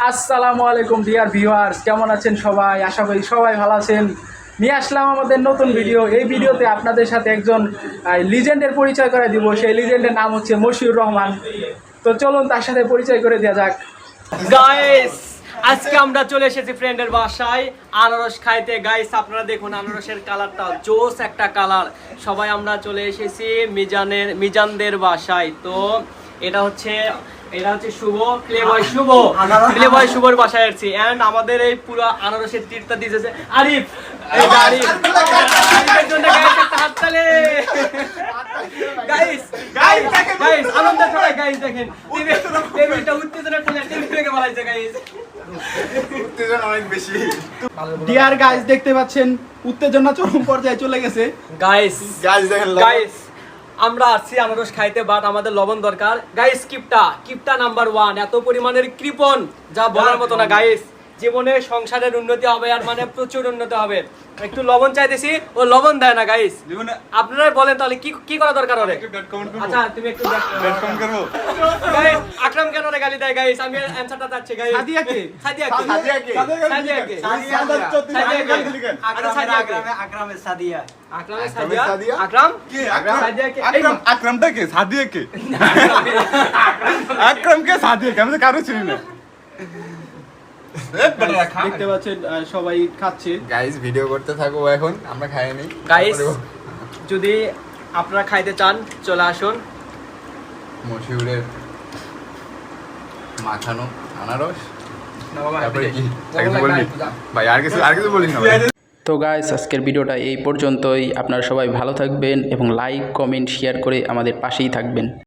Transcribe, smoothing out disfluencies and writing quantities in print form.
আসসালামু আলাইকুম dear viewers, কেমন আছেন সবাই? আশা করি সবাই ভালো আছেন। নিয়ে আসলাম আমাদের নতুন ভিডিও। এই ভিডিওতে আপনাদের সাথে একজন লিজেন্ডের পরিচয় করে দিব। সেই লিজেন্ডের নাম হচ্ছে মশিউর রহমান। তো চলুন তার সাথে পরিচয় করে দেওয়া যাক। গাইস, আজকে আমরা চলে এসেছি ফ্রেন্ডের বাসায় আনারস খাইতে। গাইস, আপনারা দেখুন আনারসের কালারটা জোস একটা কালার। সবাই আমরা চলে এসেছি মিজানদের বাসায়। তো এটা হচ্ছে শুভ, প্লেবয় শুভর বাসায় আসছি। এন্ড আমাদের এই পুরো আনারসের তীরটা দিয়েছে আরিফ। আরিফের জন্য গাইস একটা হাততালি। গাইস আনন্দ ছড়ায়। গাইস দেখেন টেবিলটা উত্তেজনা ঠেলে টেবিল থেকে বলাইছে। গাইস উত্তেজনা অনেক বেশি। ডিয়ার গাইস, দেখতে পাচ্ছেন উত্তেজনা চরম পর্যায়ে চলে গেছে। গাইস দেখেন আমরা আসছি আনারস খাইতে, বাট আমাদের লবণ দরকার। গাইস কিপটা নাম্বার 1, এত পরিমাণের কৃপণ যা বলার মতো না। গাইস জীবনে সংসারের উন্নতি হবে, আর মানে প্রচুর উন্নতি হবে। একটু লবণ চাইতেছি, ও লবণ দেয় না। গাইস আপনারাই বলেন তাহলে কি করা দরকার ওরে? আচ্ছা তুমি একটু কমেন্ট করো। গাইস আকরাম কেন রে গালি দেয়? গাইস আমি অ্যানসারটা চাচ্ছি। গাইস সাদিয়াকে আকরামটা কে? সাদিয়া কে? আকরাম কে? সাদিয়া কে? আমি তো কারো চিনি না। দেখতে পাচ্ছেন সবাই খাচ্ছে। গাইস ভিডিও করতে থাকো, এখন আমরা খাইনি। গাইস যদি আপনারা খাইতে চান চলে আসুন। মশিউরের মাখানো আনারস। ভাই আর কিছু বলিস না। তো গাইস, আজকের ভিডিওটা এই পর্যন্তই। আপনারা সবাই ভালো থাকবেন এবং লাইক কমেন্ট শেয়ার করে আমাদের পাশেই থাকবেন।